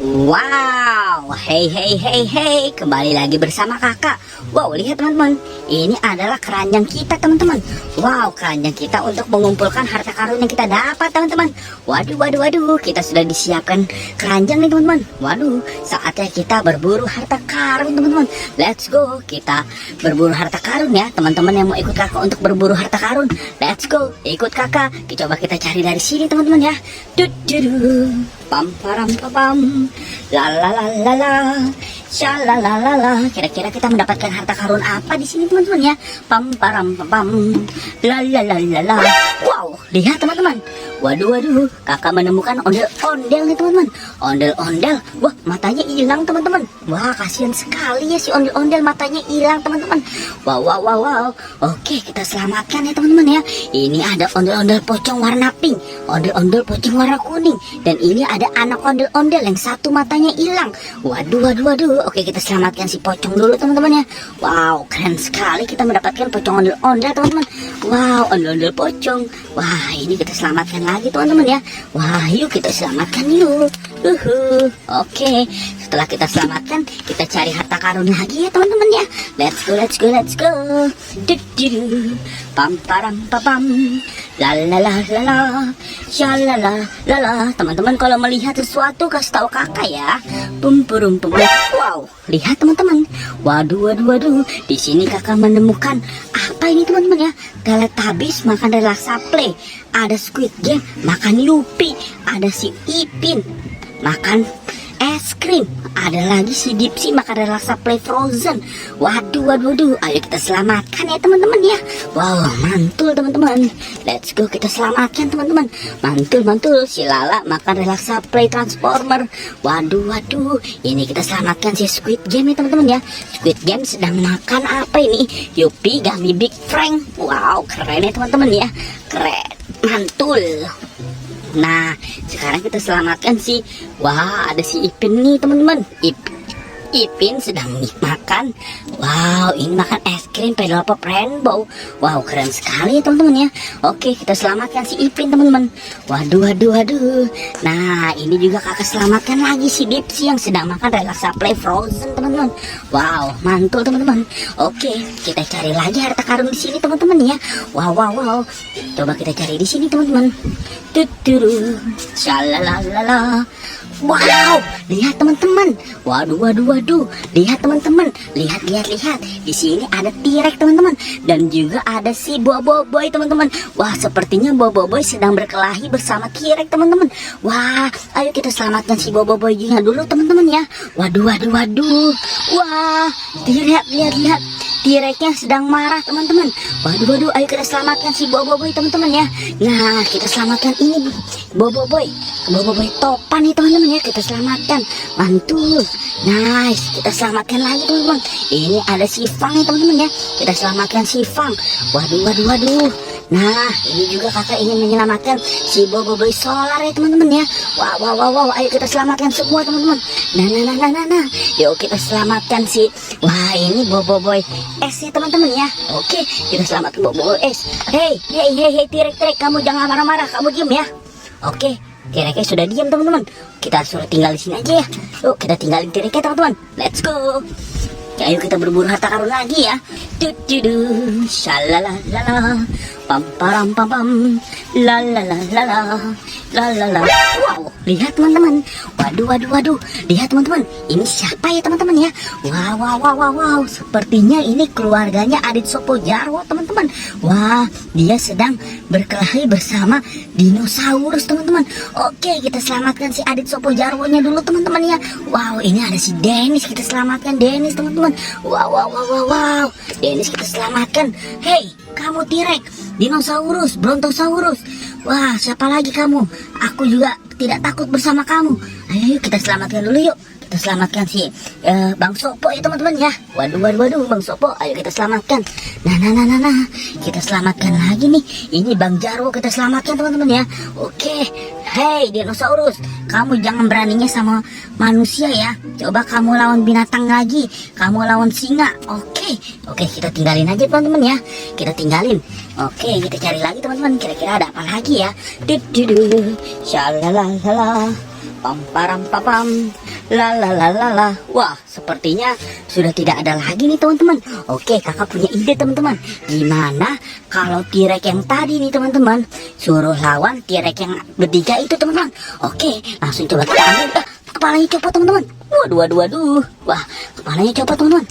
Wow, hey, kembali lagi bersama kakak. Wow, lihat teman-teman, ini adalah keranjang kita teman-teman. Wow, keranjang kita untuk mengumpulkan harta karun yang kita dapat teman-teman. Waduh, kita sudah disiapkan keranjang nih teman-teman. Waduh, saatnya kita berburu harta karun teman-teman. Let's go, kita berburu harta karun ya teman-teman. Yang mau ikut kakak untuk berburu harta karun, let's go, ikut kakak. Coba kita cari dari sini teman-teman ya. Pam param pam, la la la la la, shalalalala. Kira-kira kita mendapatkan harta karun apa di sini teman-teman ya? Pam param pam, la la la la la. Wow, lihat teman-teman. Waduh, kakak menemukan ondel-ondel nih teman-teman. Ondel-ondel, wah matanya hilang teman-teman. Wah kasihan sekali ya si ondel-ondel, matanya hilang teman-teman. Wow. Oke, kita selamatkan ya teman-teman ya. Ini ada ondel-ondel pocong warna pink, ondel-ondel pocong warna kuning, dan ini ada anak ondel-ondel yang satu matanya hilang. Waduh. Oke, kita selamatkan si pocong dulu teman-teman ya. Wow, keren sekali kita mendapatkan pocong ondel-ondel teman-teman. Wow, ondel-ondel pocong. Wah, ini kita selamatkan lagi teman-teman ya. Wah, yuk kita selamatkan yuk. Oke, setelah kita selamatkan, kita cari harta karun lagi ya teman-teman ya. Let's go. Pam param pam, la la la la la, shalala la la. Teman-teman kalau melihat sesuatu kasih tahu kakak ya. Pum. Wow, lihat teman-teman. Waduh. Di sini kakak menemukan apa ini teman-teman ya? Teletubbies makan relaksa play. Ada Squid Game makan Yupi. Ada si Ipin makan es krim. Ada lagi si Dipsy makan relaksa play Frozen. Waduh. Ayo kita selamatkan ya teman-teman ya. Wow, mantul teman-teman. Let's go, kita selamatkan teman-teman. Mantul. Si Lala makan relaksa play Transformer. Waduh. Ini kita selamatkan si Squid Game ya teman-teman ya. Squid Game sedang makan apa ini? Yupi Gummy Big Frank. Wow, keren ya teman-teman ya. Keren, mantul. Nah, sekarang kita selamatkan si, wah ada si Ipin nih teman-teman. Ipin sedang makan. Wow, ini makan es krim Pedal Pop Rainbow. Wow, keren sekali ya teman-teman ya. Oke, kita selamatkan si Ipin teman-teman. Waduh. Nah, ini juga kakak selamatkan lagi si Dipsy yang sedang makan relaksa play Frozen teman-teman. Wow, mantul teman-teman. Oke, kita cari lagi harta karun di sini teman-teman ya. Wow. Coba kita cari di sini teman-teman. Shalalalala. Wow, lihat teman-teman. Waduh. Lihat teman-teman. Lihat. Di sini ada T-Rex teman-teman, dan juga ada si Boboiboy teman-teman. Wah, sepertinya Boboiboy sedang berkelahi bersama T-Rex teman-teman. Wah, ayo kita selamatkan si Boboiboy-nya dulu teman-teman ya. Waduh. Wah, lihat. T-Rex-nya sedang marah teman-teman. Waduh, ayo kita selamatkan si Boboiboy teman-teman ya. Nah, kita selamatkan ini Boboiboy topan nih teman-teman ya. Kita selamatkan, mantul. Nice, kita selamatkan lagi teman-teman. Ini ada si Fang nih teman-teman ya. Kita selamatkan si Fang. Waduh. Nah, ini juga kakak ingin menyelamatkan si Boboiboy solar ya teman-teman ya. Wow, ayo kita selamatkan semua teman-teman. Nah. Yuk kita selamatkan si, wah ini Boboiboy es ya teman-teman ya. Oke, kita selamatkan Boboiboy es. Hey, T-Rex, kamu jangan marah-marah, kamu diem ya. Oke, T-Rex sudah diam teman-teman. Kita suruh tinggal di sini aja ya. Yuk kita tinggalin T-Rex teman-teman. Let's go. Ayo kita berburu harta karun lagi ya. Shalalalala, pam param pam, la la la. Wow, lihat teman-teman. Waduh. Lihat teman-teman. Ini siapa ya teman-teman ya? Wow. Sepertinya ini keluarganya Adit Sopo Jarwo teman-teman. Wah, dia sedang berkelahi bersama dinosaurus teman-teman. Oke, kita selamatkan si Adit Sopo Jarwo-nya dulu teman-teman ya. Wow, ini ada si Dennis. Kita selamatkan Dennis teman-teman. Wow. Dennis kita selamatkan. Hey, kamu T-Rex, dinosaurus, brontosaurus. Wah, siapa lagi kamu? Aku juga tidak takut bersama kamu. Ayo kita selamatkan dulu yuk. Kita selamatkan si Bang Sopo ya teman-teman ya. Waduh, Bang Sopo, ayo kita selamatkan. Nah. Kita selamatkan lagi nih. Ini Bang Jarwo kita selamatkan teman-teman ya. Oke. Hey dinosaurus, kamu jangan beraninya sama manusia ya. Coba kamu lawan binatang lagi. Kamu lawan singa. Oke, kita tinggalin aja teman-teman ya. Kita tinggalin. Oke, kita cari lagi teman-teman. Kira-kira ada apa lagi ya? Shalalala. Pam param papam. La la la la la. Wah, sepertinya sudah tidak ada lagi nih teman-teman. Oke, kakak punya ide teman-teman. Gimana kalau T-Rex yang tadi nih teman-teman suruh lawan T-Rex yang bertiga itu teman-teman. Oke, langsung coba kita ambil. Kepalanya copot teman-teman. Waduh, waduh, waduh. Wah, kepalanya copot teman-teman.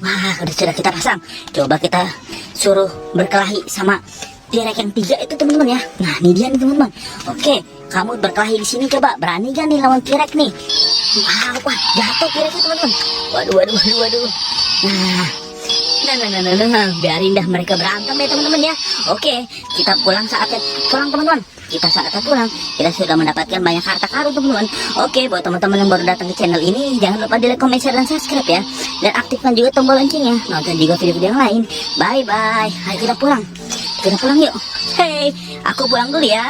Wah, sudah kita pasang. Coba kita suruh berkelahi sama T-Rex yang tiga itu teman-teman ya. Nah, ini dia nih teman-teman. Oke, kamu berkelahi di sini coba. Berani gak nih lawan T-Rex nih? Wah, jatuh T-Rexnya teman-teman. Waduh, waduh, waduh, waduh. Nah, biarin dah mereka berantem ya teman-teman ya. Oke, kita pulang saatnya pulang teman-teman. Kita saatnya pulang. Kita sudah mendapatkan banyak harta karun teman-teman. Oke, buat teman-teman yang baru datang ke channel ini, jangan lupa di like, comment, share, dan subscribe ya. Dan aktifkan juga tombol loncengnya. Nonton juga video-video yang lain. Bye-bye. Ayo kita pulang. Kita pulang yuk. Hey, aku pulang dulu ya.